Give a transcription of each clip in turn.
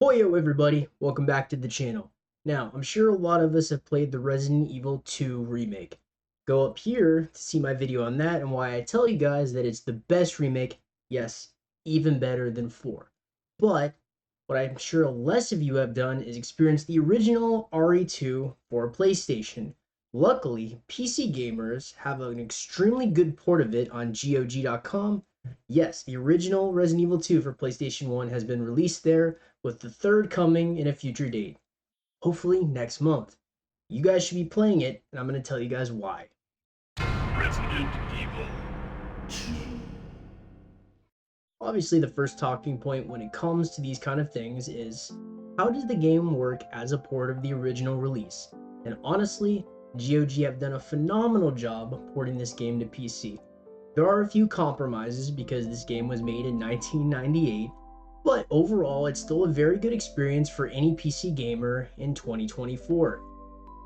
Hoyo everybody, welcome back to the channel. Now, I'm sure a lot of us have played the Resident Evil 2 remake. Go up here to see my video on that and why I tell you guys that it's the best remake, yes, even better than 4. But, what I'm sure less of you have done is experience the original RE2 for PlayStation. Luckily, PC gamers have an extremely good port of it on GOG.com. Yes, the original Resident Evil 2 for PlayStation 1 has been released there, with the third coming in a future date, hopefully next month. You guys should be playing it, and I'm going to tell you guys why. Resident Evil 2. Obviously, the first talking point when it comes to these kind of things is, how does the game work as a port of the original release? And honestly, GOG have done a phenomenal job porting this game to PC. There are a few compromises because this game was made in 1998, but overall, it's still a very good experience for any PC gamer in 2024.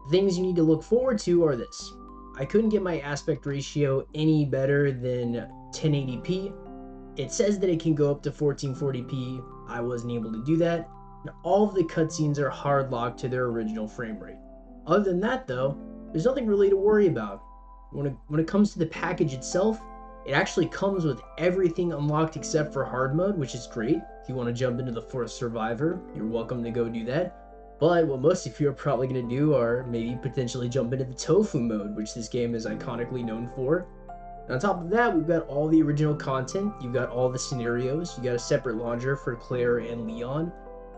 The things you need to look forward to are this. I couldn't get my aspect ratio any better than 1080p. It says that it can go up to 1440p. I wasn't able to do that. And all of the cutscenes are hard locked to their original frame rate. Other than that though, there's nothing really to worry about. When it comes to the package itself, it actually comes with everything unlocked except for hard mode, which is great. If you want to jump into the Fourth Survivor, you're welcome to go do that. But what most of you are probably going to do are maybe potentially jump into the Tofu mode, which this game is iconically known for. And on top of that, we've got all the original content. You've got all the scenarios. You got a separate launcher for Claire and Leon.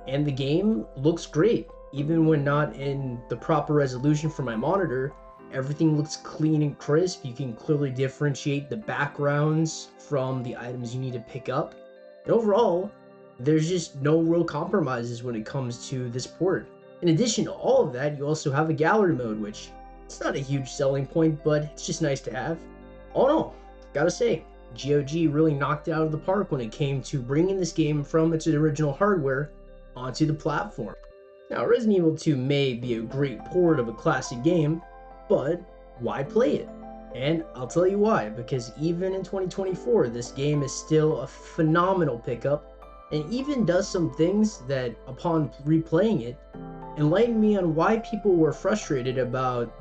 And the game looks great. Even when not in the proper resolution for my monitor, everything looks clean and crisp. You can clearly differentiate the backgrounds from the items you need to pick up. And overall, there's just no real compromises when it comes to this port. In addition to all of that, you also have a gallery mode, which it's not a huge selling point, but it's just nice to have. All in all, gotta say, GOG really knocked it out of the park when it came to bringing this game from its original hardware onto the platform. Now, Resident Evil 2 may be a great port of a classic game, but why play it? And I'll tell you why, because even in 2024, this game is still a phenomenal pickup, and even does some things that, upon replaying it, enlightened me on why people were frustrated about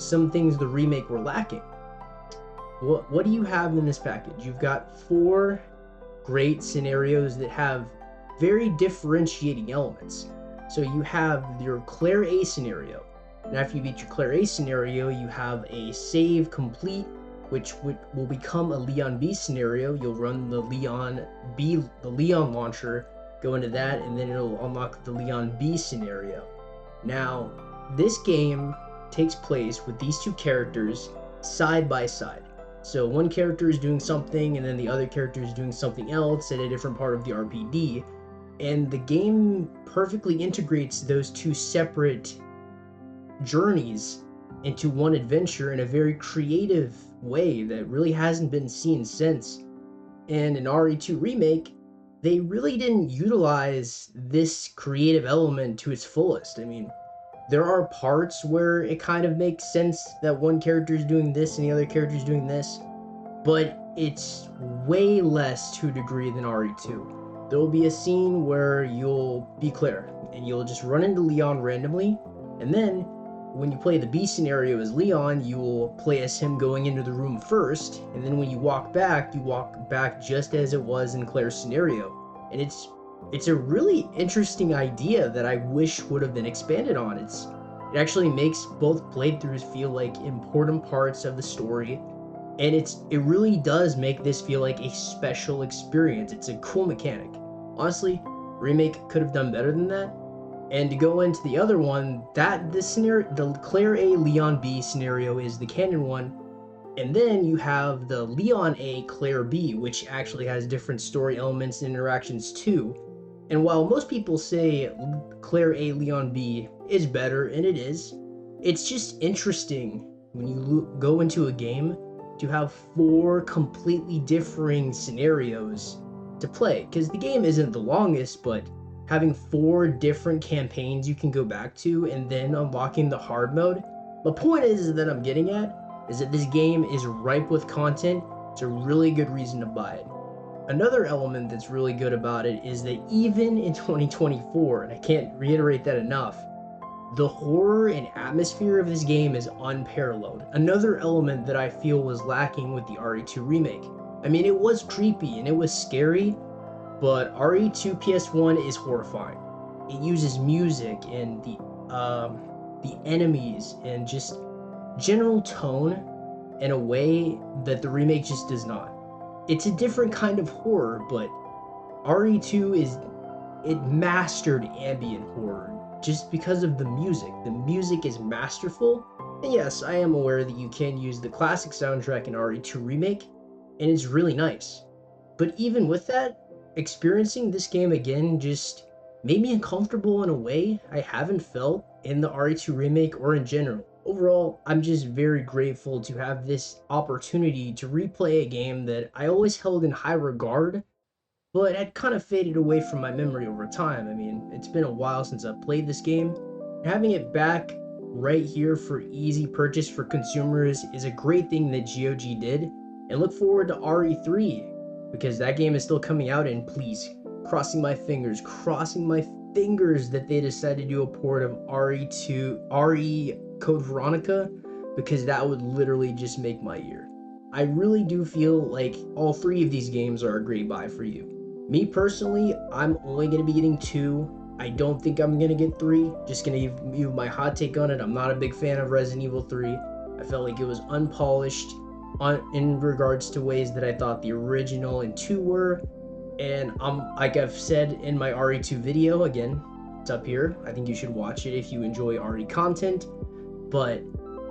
some things the remake were lacking. What do you have in this package? You've got 4 great scenarios that have very differentiating elements. So you have your Claire A scenario. And after you beat your Claire A scenario, you have a save complete, which will become a Leon B scenario. You'll run the Leon launcher, go into that, and then it'll unlock the Leon B scenario. Now, this game takes place with these 2 characters side by side. So one character is doing something, and then the other character is doing something else at a different part of the RPD. And the game perfectly integrates those 2 separate journeys into one adventure in a very creative way that really hasn't been seen since. And in RE2 Remake, they really didn't utilize this creative element to its fullest. I mean, there are parts where it kind of makes sense that one character is doing this and the other character is doing this, but it's way less to a degree than RE2. There will be a scene where you'll be Claire and you'll just run into Leon randomly, and then when you play the B scenario as Leon, you will play as him going into the room first, and then when you walk back just as it was in Claire's scenario. And it's a really interesting idea that I wish would have been expanded on. It actually makes both playthroughs feel like important parts of the story, and it really does make this feel like a special experience. It's a cool mechanic. Honestly, Remake could have done better than that. And to go into the other one, this scenario, the Claire A, Leon B scenario is the canon one, and then you have the Leon A, Claire B, which actually has different story elements and interactions too. And while most people say Claire A, Leon B is better, and it is, it's just interesting when you go into a game to have 4 completely differing scenarios to play, because the game isn't the longest, but having 4 different campaigns you can go back to and then unlocking the hard mode. The point is that I'm getting at is that this game is ripe with content. It's a really good reason to buy it. Another element that's really good about it is that even in 2024, and I can't reiterate that enough, the horror and atmosphere of this game is unparalleled. Another element that I feel was lacking with the RE2 remake. I mean, it was creepy and it was scary, but RE2 PS1 is horrifying. It uses music and the enemies and just general tone in a way that the remake just does not. It's a different kind of horror, but RE2 it mastered ambient horror just because of the music. The music is masterful. And yes, I am aware that you can use the classic soundtrack in RE2 remake, and it's really nice. But even with that, experiencing this game again just made me uncomfortable in a way I haven't felt in the RE2 remake or in general. Overall, I'm just very grateful to have this opportunity to replay a game that I always held in high regard, but had kind of faded away from my memory over time. I mean, it's been a while since I've played this game. Having it back right here for easy purchase for consumers is a great thing that GOG did, and look forward to RE3 because that game is still coming out. And please, crossing my fingers that they decide to do a port of RE Code Veronica, because that would literally just make my year. I really do feel like all three of these games are a great buy for you. Me personally, I'm only going to be getting 2. I don't think I'm going to get 3. Just going to give you my hot take on it. I'm not a big fan of Resident Evil 3. I felt like it was unpolished in regards to ways that I thought the original and 2 were. And like I've said in my RE2 video, again, it's up here. I think you should watch it if you enjoy RE content. But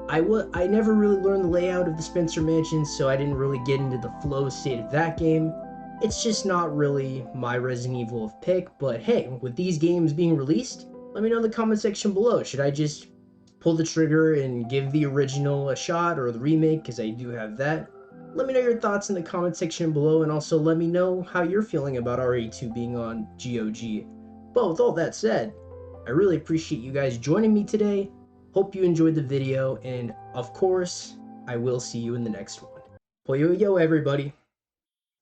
I never really learned the layout of the Spencer Mansion, so I didn't really get into the flow state of that game. It's just not really my Resident Evil of pick, but hey, with these games being released, let me know in the comment section below. Should I just pull the trigger and give the original a shot, or the remake, because I do have that? Let me know your thoughts in the comment section below, and also let me know how you're feeling about RE2 being on GOG. But with all that said, I really appreciate you guys joining me today. Hope you enjoyed the video, and of course, I will see you in the next one. Yo, everybody.